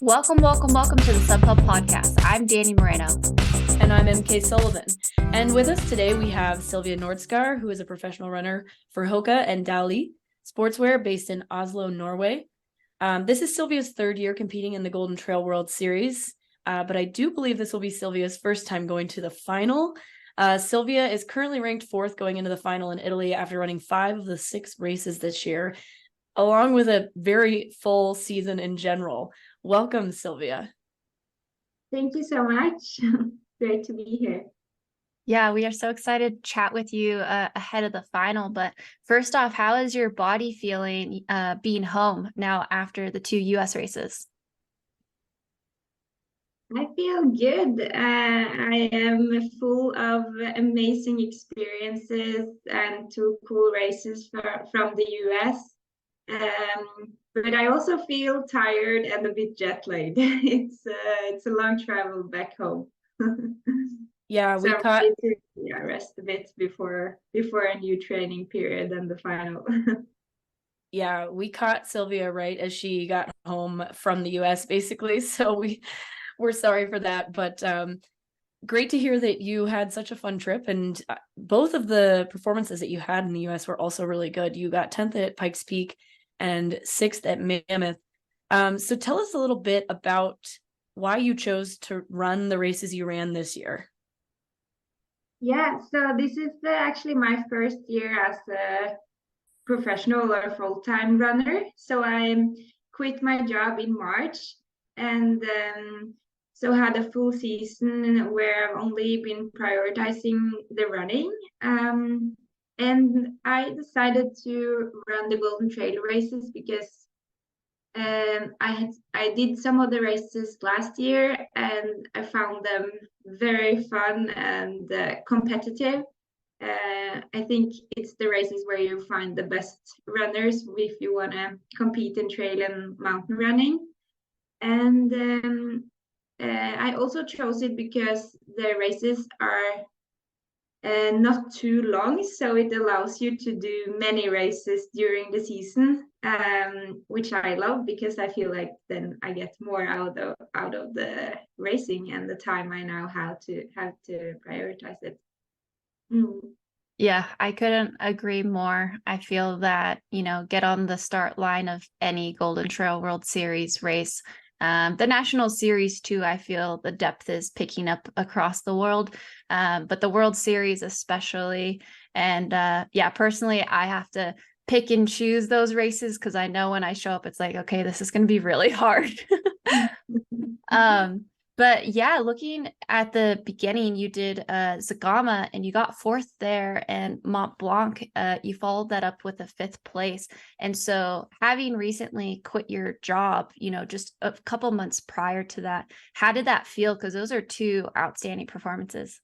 Welcome to the Sub Club Podcast. I'm Danny Moreno. And I'm MK Sullivan. And with us today, we have Sylvia Nordskar, who is a professional runner for Hoka and Dalhie sportswear based in Oslo, Norway. This is Sylvia's third year competing in the Golden Trail World Series, but I do believe this will be Sylvia's first time going to the final. Sylvia is currently ranked fourth going into the final in Italy after running 5 of the 6 races this year, along with a very full season in general. Welcome, Sylvia. Thank you so much. Great to be here. Yeah, we are so excited to chat with you ahead of the final. But first off, how is your body feeling being home now after the 2 US races? I feel good. I am full of amazing experiences and 2 cool races from the US. But I also feel tired and a bit jet lagged. It's a long travel back home. Yeah, we so caught. I need to rest a bit before a new training period and the final. Yeah, we caught Sylvia right as she got home from the US, basically. So we're sorry for that, but great to hear that you had such a fun trip. And both of the performances that you had in the US were also really good. You got 10th at Pikes Peak and 6th at Mammoth. So tell us a little bit about why you chose to run the races you ran this year. Yeah, so this is actually my first year as a professional or full-time runner. So I quit my job in March and so had a full season where I've only been prioritizing the running. And I decided to run the Golden Trail races because I did some of the races last year and I found them very fun and competitive. I think it's the races where you find the best runners if you want to compete in trail and mountain running. And I also chose it because the races are not too long, so it allows you to do many races during the season, which I love because I feel like then I get more out of the racing and the time I now have to prioritize it. Yeah, I couldn't agree more. I feel that, get on the start line of any Golden Trail World Series race. The National Series too, I feel the depth is picking up across the world, but the World Series especially. And personally, I have to pick and choose those races because I know when I show up, it's like, okay, this is going to be really hard. But yeah, looking at the beginning, you did Zagama and you got 4th there, and Mont Blanc, you followed that up with a 5th place. And so having recently quit your job, just a couple months prior to that, how did that feel? Because those are 2 outstanding performances.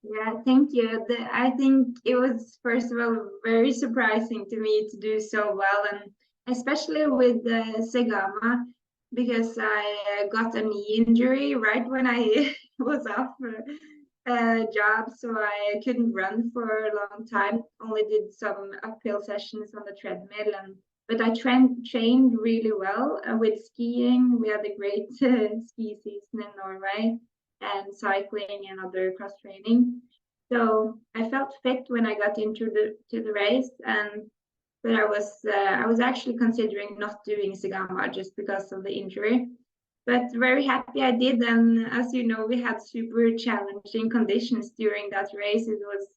Yeah, thank you. I think it was, first of all, very surprising to me to do so well, and especially with Segama, because I got a knee injury right when I was off a job, so I couldn't run for a long time. Only did some uphill sessions on the treadmill, but I trained really well with skiing. We had a great ski season in Norway, and cycling and other cross training. So I felt fit when I got into the race, but I was actually considering not doing Segama just because of the injury. But very happy I did, and as you know, we had super challenging conditions during that race. It was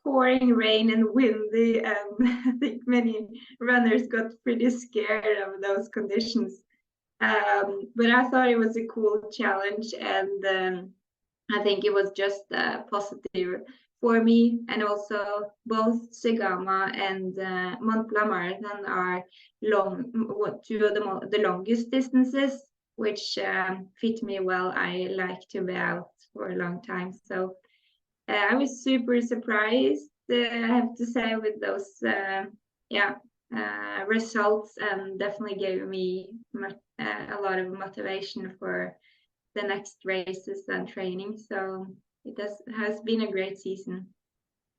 pouring rain and windy, and I think many runners got pretty scared of those conditions. But I thought it was a cool challenge, and I think it was just positive for me. And also both Segama and Mont Blanc Marathon are 2 of the longest distances, which fit me well. I like to be out for a long time. So I was super surprised, I have to say, with those results, and definitely gave me a lot of motivation for the next races and training. So it has been a great season.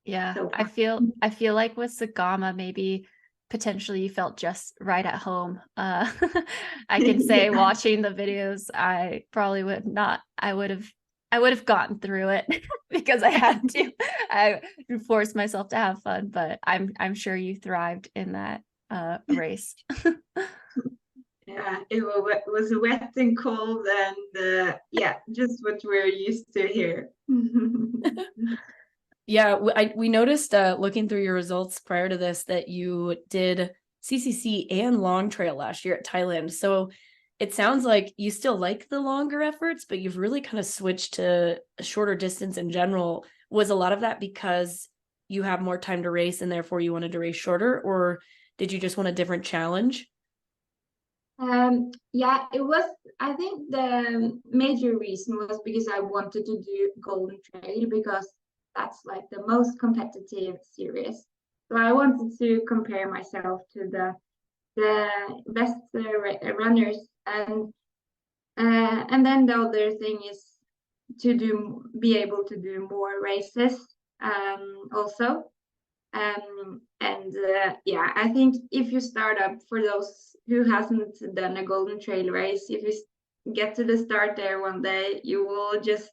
Yeah, So I feel like with Sagama, maybe potentially you felt just right at home. I can say Yeah. watching the videos, I probably would not, I would have gotten through it because I had to. I forced myself to have fun, but I'm sure you thrived in that race. Yeah, it was wet and cold, and yeah, just what we're used to here. Yeah, we noticed looking through your results prior to this that you did CCC and long trail last year at Thailand. So it sounds like you still like the longer efforts, but you've really kind of switched to a shorter distance in general. Was a lot of that because you have more time to race and therefore you wanted to race shorter, or did you just want a different challenge? Yeah, it was, I think the major reason was because I wanted to do Golden Trail because that's like the most competitive series. So I wanted to compare myself to the best runners, and then the other thing is to be able to do more races also. And yeah, I think if you start up, for those who hasn't done a Golden Trail race, if you get to the start there one day, you will just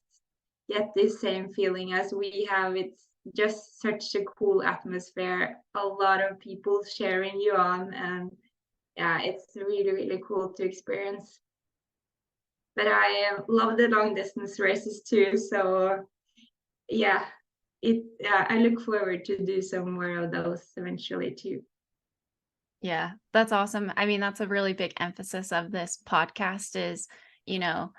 get this same feeling as we have. It's just such a cool atmosphere, a lot of people cheering you on, and yeah, it's really, really cool to experience. But I love the long distance races too, so yeah, I look forward to do some more of those eventually too. Yeah, that's awesome. I mean, that's a really big emphasis of this podcast is, you know,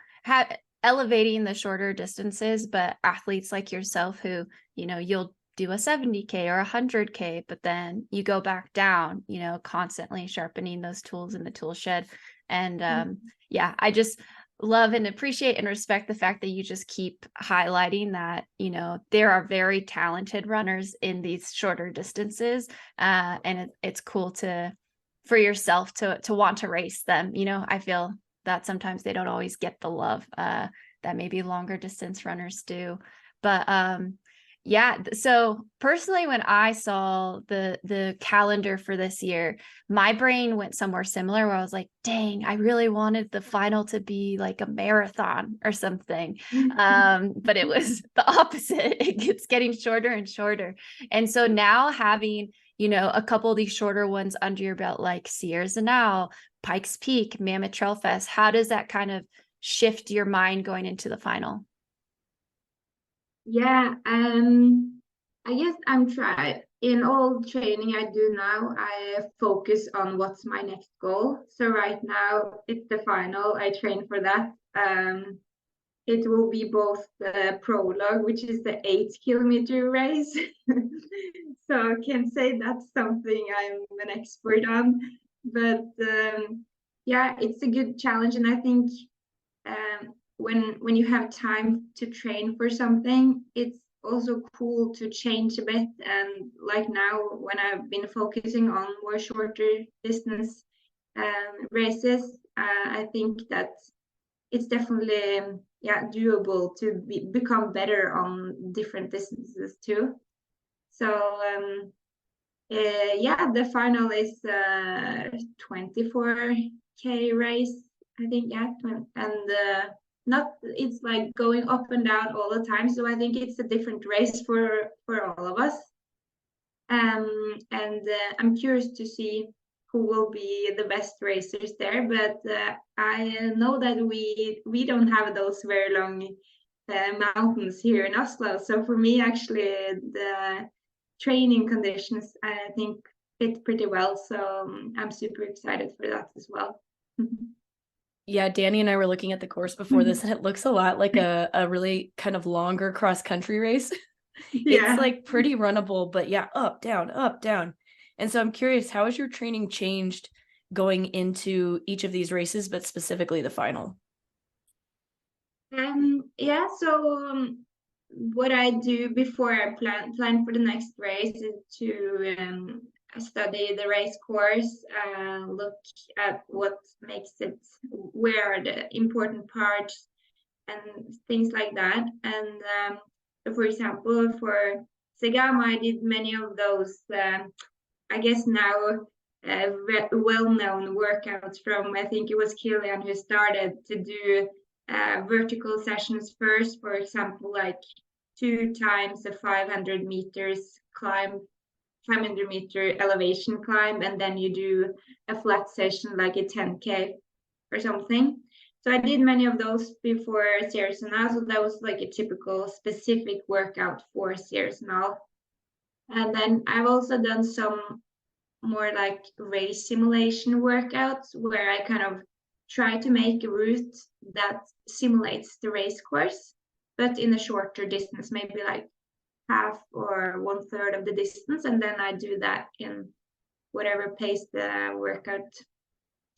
elevating the shorter distances, but athletes like yourself who, you'll do a 70K or 100K, but then you go back down, constantly sharpening those tools in the tool shed. And yeah, I just love and appreciate and respect the fact that you just keep highlighting that, there are very talented runners in these shorter distances. And it's cool for yourself to want to race them. I feel that sometimes they don't always get the love that maybe longer distance runners do. But yeah, so personally, when I saw the calendar for this year, my brain went somewhere similar where I was like, dang, I really wanted the final to be like a marathon or something. But it was the opposite. It's getting shorter and shorter. And so now having, a couple of these shorter ones under your belt, like Sierra Zanal, Pikes Peak, Mammoth Trail Fest, how does that kind of shift your mind going into the final? Yeah, I guess I'm trying. In all training I do now, I focus on what's my next goal. So right now it's the final. I train for that. It will be both the prologue, which is the 8 kilometer race. So I can say that's something I'm an expert on. But yeah, it's a good challenge, and I think when you have time to train for something, it's also cool to change a bit. And like now, when I've been focusing on more shorter distance races, I think that it's definitely doable to become better on different distances too. So yeah, the final is 24K race, I think. Yeah, and not it's like going up and down all the time. So I think it's a different race for all of us. And I'm curious to see who will be the best racers there. But I know that we don't have those very long mountains here in Oslo. So for me, actually, the training conditions I think fit pretty well. So I'm super excited for that as well. Yeah, Danny and I were looking at the course before this, and it looks a lot like a really kind of longer cross country race. Yeah. It's like pretty runnable, but yeah, up, down, up, down. And so I'm curious, how has your training changed going into each of these races, but specifically the final? Yeah, so what I do before I plan for the next race is to study the race course, look at what makes it, where are the important parts and things like that. And so for example, for Segama, I did many of those. I guess now well-known workouts from, I think it was Kilian who started to do vertical sessions first, for example, like 2 times the 500 meters climb, 500 meter elevation climb, and then you do a flat session like a 10K or something. So I did many of those before Sierra, so that was like a typical specific workout for Sierra. And then I've also done some more like race simulation workouts where I kind of try to make a route that simulates the race course, but in a shorter distance, maybe like half or 1/3 of the distance. And then I do that in whatever pace the workout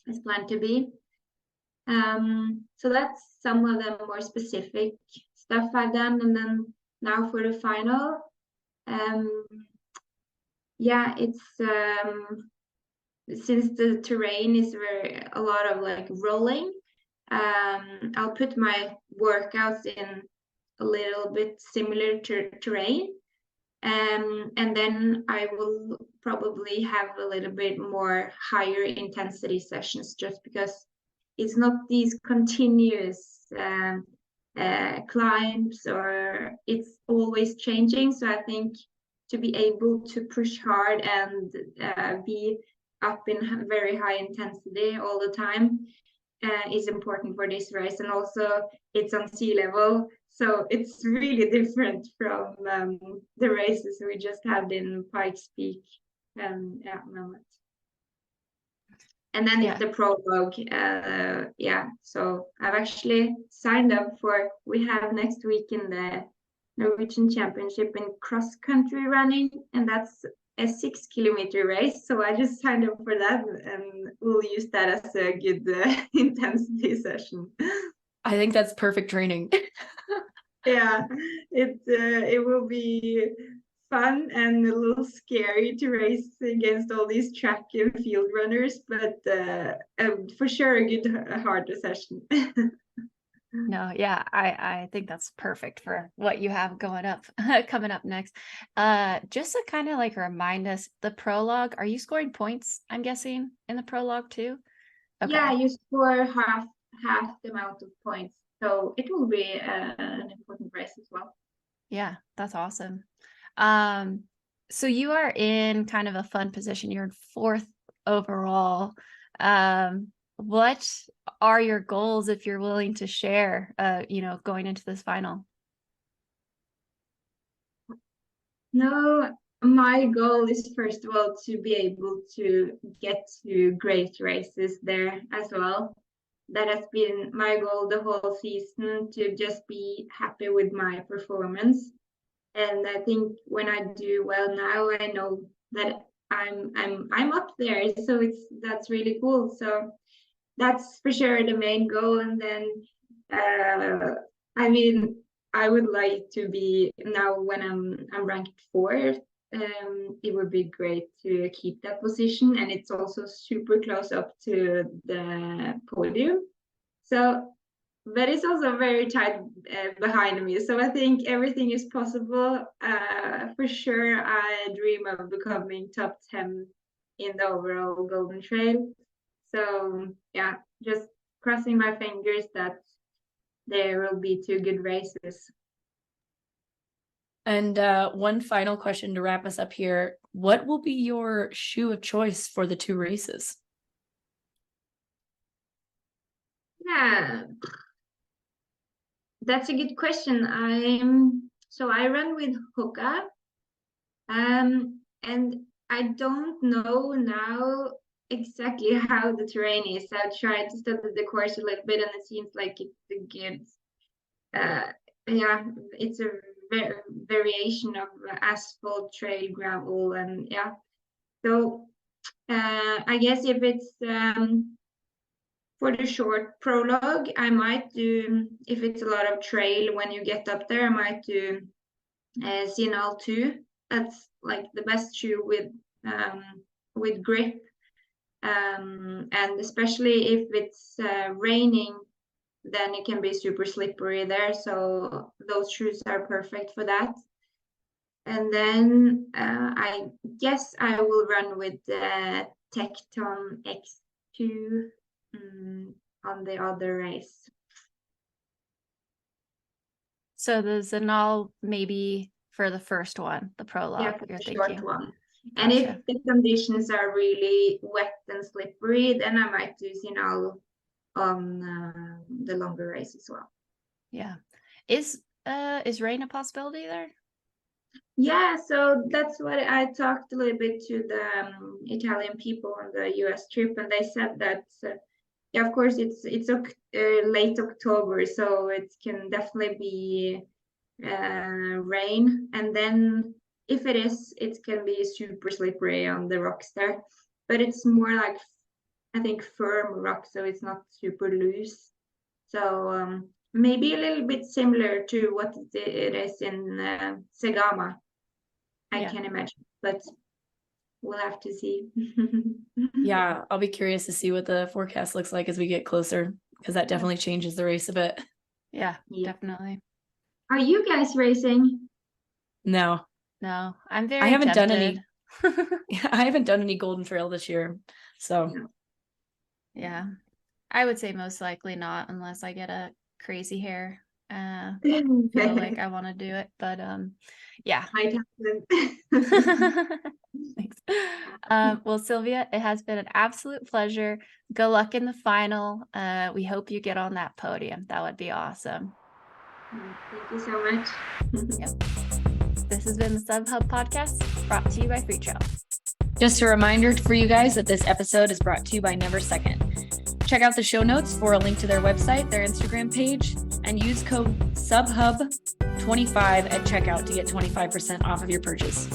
is planned to be. So that's some of the more specific stuff I've done. And then now for the final, yeah, it's since the terrain is a lot of like rolling, I'll put my workouts in a little bit similar terrain, and then I will probably have a little bit more higher intensity sessions, just because it's not these continuous climbs, or it's always changing. So I think to be able to push hard and be up in very high intensity all the time is important for this race. And also it's on sea level, so it's really different from the races we just had in Pikes Peak. And then it's the prologue. So I've actually signed up for, we have next week in the Norwegian Championship in cross country running, and that's a 6 kilometer race. So I just signed up for that, and we'll use that as a good intensity session. I think that's perfect training. Yeah, it will be fun and a little scary to race against all these track and field runners, but for sure a good harder session. No, yeah, I think that's perfect for what you have going up coming up next. Just to kind of like remind us, the prologue, are you scoring points, I'm guessing, in the prologue too? Okay. Yeah, you score half the amount of points, so it will be an important race as well. Yeah, that's awesome. So you are in kind of a fun position. You're in 4th overall. What are your goals, if you're willing to share, going into this final? No, my goal is first of all to be able to get to great races there as well. That has been my goal the whole season, to just be happy with my performance. And I think when I do well now, I know that I'm up there. So that's really cool. So that's for sure the main goal. And then I mean, I would like to be, now when I'm ranked 4th, it would be great to keep that position, and it's also super close up to the podium. So, but it's also very tight behind me. So I think everything is possible. For sure, I dream of becoming top 10 in the overall Golden Trail. So yeah, just crossing my fingers that there will be 2 good races. And one final question to wrap us up here. What will be your shoe of choice for the 2 races? Yeah, that's a good question. I run with Hoka, and I don't know now exactly how the terrain is. I tried to study the course a little bit, and it seems like it's a good, it's a variation of asphalt, trail, gravel, and yeah. So I guess if it's for the short prologue, I might do, if it's a lot of trail when you get up there, I might do Signal 2. That's like the best shoe with grip, and especially if it's raining, then it can be super slippery there. So those shoes are perfect for that. And then I guess I will run with the Tecton X2 on the other race. So the Zenal maybe for the first one, the prologue, Yeah, for you're the thinking. short one. And if Gotcha. the conditions are really wet and slippery, then I might do Zinal on the longer race as well. Yeah. Is rain a possibility there? Yeah, so that's what I talked a little bit to the Italian people on the US trip, and they said that yeah, of course it's late October, so it can definitely be rain, and then if it is, it can be super slippery on the Nordkstar, but it's more like, I think, firm rock, so it's not super loose. So maybe a little bit similar to what it is in Segama, I can imagine, but we'll have to see. Yeah, I'll be curious to see what the forecast looks like as we get closer, because that definitely changes the race a bit. Yeah, Yeah. definitely. Are you guys racing? No, No, I'm very I haven't done tempted. any. I haven't done any Golden Trail this year, so No. Yeah, I would say most likely not unless I get a crazy hair. Feel like I want to do it, but yeah. Might happen. Thanks. Well, Sylvia, it has been an absolute pleasure. Good luck in the final. We hope you get on that podium. That would be awesome. Thank you so much. Yep. This has been the SubHub podcast, brought to you by Freetrail. just a reminder for you guys that this episode is brought to you by Never Second. Check out the show notes for a link to their website, their Instagram page, and use code SUBHUB25 at checkout to get 25% off of your purchase.